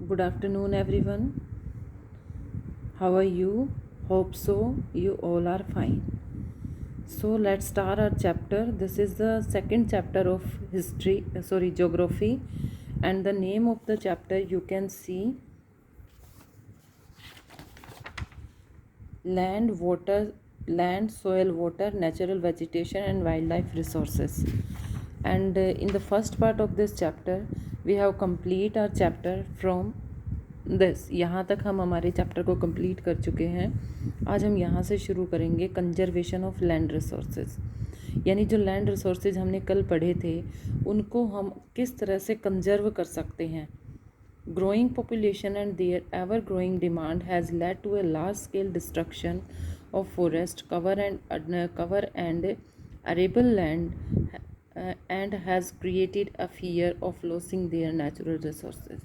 Good afternoon, everyone. How are you? Hope so. You all are fine. So let's start our chapter. This is the second chapter of geography, and the name of the chapter you can see land, soil, water, natural vegetation, and wildlife resources. And in the first part of this chapter, we have complete our chapter from this यहाँ तक हम हमारे chapter को complete कर चुके हैं। आज हम यहाँ से शुरू करेंगे कंजर्वेशन ऑफ लैंड रिसोर्सेज, यानी जो लैंड रिसोर्सेज हमने कल पढ़े थे उनको हम किस तरह से कंजर्व कर सकते हैं। Growing population and their ever growing demand has led to a large scale destruction of forest cover and arable land and has created a fear of losing their natural resources.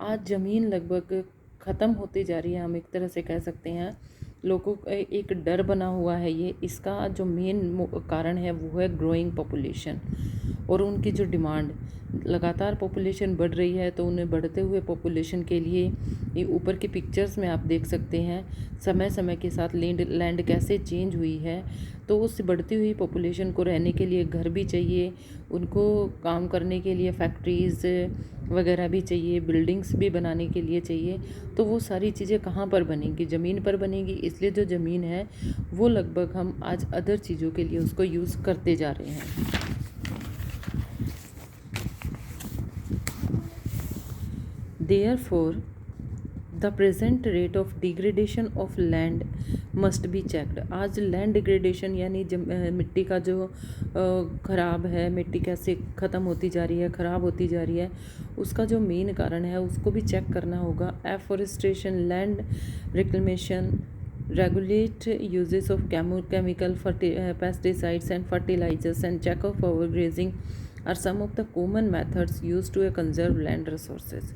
आज ज़मीन लगभग ख़त्म होती जा रही है, हम एक तरह से कह सकते हैं। लोगों को एक डर बना हुआ है ये, इसका जो मेन कारण है वो है ग्रोइंग पॉपुलेशन और उनकी जो डिमांड। लगातार पॉपुलेशन बढ़ रही है, तो उन्हें बढ़ते हुए पॉपुलेशन के लिए ये ऊपर के पिक्चर्स में आप देख सकते हैं समय समय के साथ लैंड कैसे चेंज हुई है। तो उस बढ़ती हुई पॉपुलेशन को रहने के लिए घर भी चाहिए, उनको काम करने के लिए फैक्ट्रीज़ वगैरह भी चाहिए, बिल्डिंग्स भी बनाने के लिए चाहिए। तो वो सारी चीज़ें कहाँ पर बनेंगी? ज़मीन पर बनेगी। इसलिए जो ज़मीन है वो लगभग हम आज अदर चीज़ों के लिए उसको यूज़ करते जा रहे हैं। Therefore, the present rate of degradation of land must be checked। आज लैंड डिग्रेडेशन यानी मिट्टी का जो ख़राब है, मिट्टी कैसे ख़त्म होती जा रही है, ख़राब होती जा रही है, उसका जो मेन कारण है उसको भी चेक करना होगा। Afforestation, land reclamation, regulate uses of chemical pesticides and fertilizers, and check of overgrazing are some of the common methods used to conserve land resources।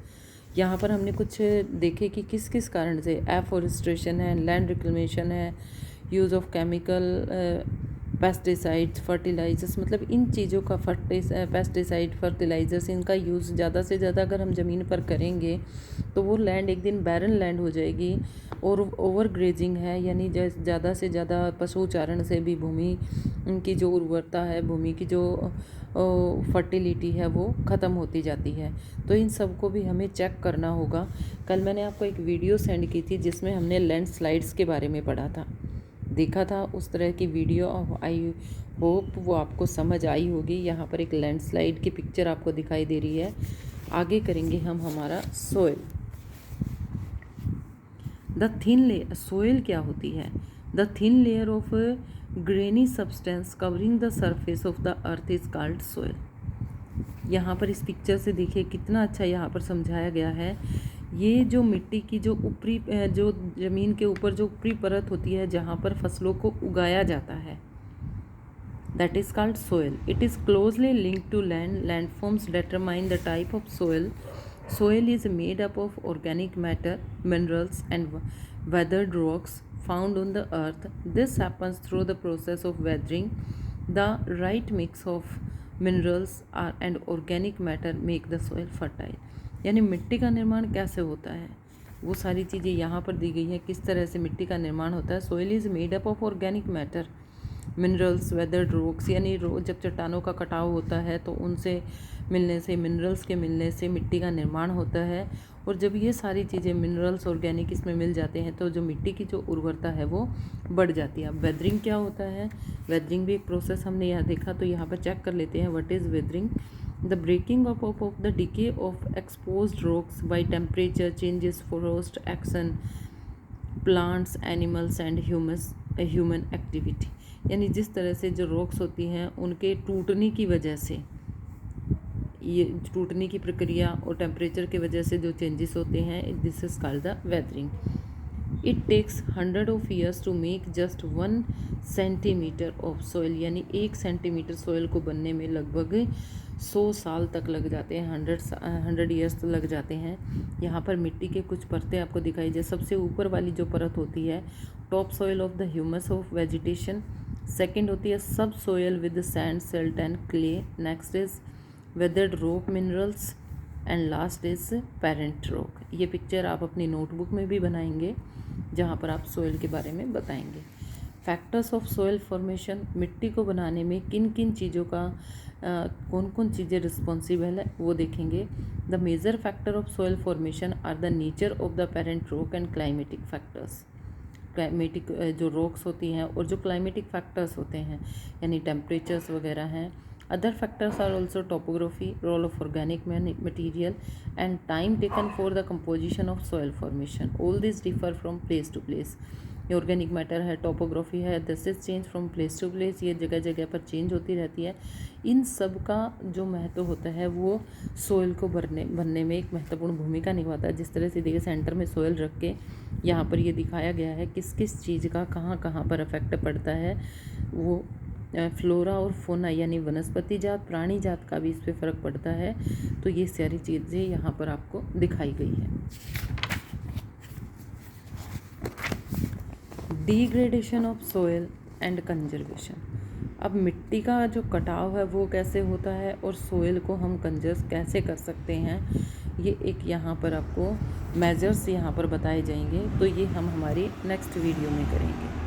यहाँ पर हमने कुछ देखे कि किस किस कारण से एफॉरेस्टेशन है, लैंड रिक्लेमेशन है, use of chemical pesticides, fertilisers, मतलब इन चीज़ों का पेस्टिसाइड, फर्टिलाइजर्स, इनका यूज़ ज़्यादा से ज़्यादा अगर हम ज़मीन पर करेंगे तो वो लैंड एक दिन बैरन लैंड हो जाएगी। और ओवर ग्रेजिंग है, यानी ज़्यादा से ज़्यादा पशुचारण से भी भूमि की जो उर्वरता है, भूमि की जो फर्टिलिटी है वो ख़त्म होती जाती है। तो इन सब को भी हमें चेक करना होगा। कल मैंने आपको एक वीडियो सेंड की थी जिसमें हमने लैंडस्लाइड्स के बारे में पढ़ा था, देखा था। उस तरह की वीडियो आई होप वो आपको समझ आई होगी। यहाँ पर एक लैंडस्लाइड की पिक्चर आपको दिखाई दे रही है। आगे करेंगे हम हमारा soil. The thin layer, soil क्या होती है? The thin layer of granny substance covering the surface of the earth is called soil. यहाँ पर इस पिक्चर से देखिए कितना अच्छा यहाँ पर समझाया गया है। ये जो मिट्टी की जो ऊपरी जो ज़मीन के ऊपर जो ऊपरी परत होती है जहाँ पर फसलों को उगाया जाता है, that is called soil. It is closely linked to land. Landforms determine the type of soil. Soil is made up of organic matter, minerals, and weathered rocks found on the earth. This happens through the process of weathering. The right mix of minerals and organic matter make the soil fertile। यानी मिट्टी का निर्माण कैसे होता है, वो सारी चीज़ें यहाँ पर दी गई हैं, किस तरह से मिट्टी का निर्माण होता है। Soil is made up of organic matter, minerals, weathered rocks, यानी जब चट्टानों का कटाव होता है तो उनसे मिलने से, मिनरल्स के मिलने से मिट्टी का निर्माण होता है। और जब ये सारी चीज़ें मिनरल्स ऑर्गेनिक इसमें मिल जाते हैं तो जो मिट्टी की जो उर्वरता है वो बढ़ जाती है। अब वेदरिंग क्या होता है? वेदरिंग भी एक प्रोसेस हमने यहाँ देखा, तो यहाँ पर चेक कर लेते हैं what is weathering. The breaking up of the decay of exposed rocks by temperature changes, forest action, plants, animals and human activity. यानी जिस तरह से जो रॉक्स होती हैं उनके टूटने की वजह से, ये टूटने की प्रक्रिया और टेम्परेचर की वजह से जो चेंजेस होते हैं, this is called the weathering. It takes 100 of years to make just 1 centimetre of soil. यानी 1 सेंटीमीटर सोइल को बनने में लगभग 100 साल तक लग जाते हैं, 100 ईयर्स लग जाते हैं। यहाँ पर मिट्टी के कुछ परतें आपको दिखाई दे। सबसे ऊपर वाली जो परत होती है top soil of the humus of vegetation. Second होती है सब soil with sand, silt and clay. Next is weathered rock minerals, and last is parent rock. ये पिक्चर आप अपनी नोटबुक में भी बनाएंगे जहाँ पर आप सोइल के बारे में बताएंगे। फैक्टर्स ऑफ सोइल फॉर्मेशन, मिट्टी को बनाने में किन किन चीज़ों का कौन कौन चीज़ें रिस्पॉन्सिबल है वो देखेंगे। The major factor of soil formation are the nature of the parent rock and climatic factors. Climatic जो रॉक्स होती हैं और जो क्लाइमेटिक फैक्टर्स होते हैं यानी टेम्परेचर्स वगैरह हैं। Other factors are also topography, role of organic material and time taken for the composition of soil formation. All this differ from place to place. Organic matter है, टोपोग्राफी है, this is change from place to place, ये जगह जगह पर change होती रहती है। इन सब का जो महत्व होता है वो सोइल को बनने में एक महत्वपूर्ण भूमिका निभाता है। जिस तरह से देखिए सेंटर में सोइल रख के यहाँ पर ये दिखाया गया है किस किस चीज़ का कहाँ कहाँ पर इफेक्ट पड़ता है। वो फ्लोरा और फोना यानी वनस्पति जात, प्राणी जात का भी इस पर फ़र्क पड़ता है। तो ये सारी चीज़ें यहाँ पर आपको दिखाई गई है। Degradation of soil and conservation. अब मिट्टी का जो कटाव है वो कैसे होता है और सोइल को हम कंजर्व कैसे कर सकते हैं, ये एक यहाँ पर आपको मेजर्स यहाँ पर बताए जाएंगे। तो ये हम हमारी नेक्स्ट वीडियो में करेंगे।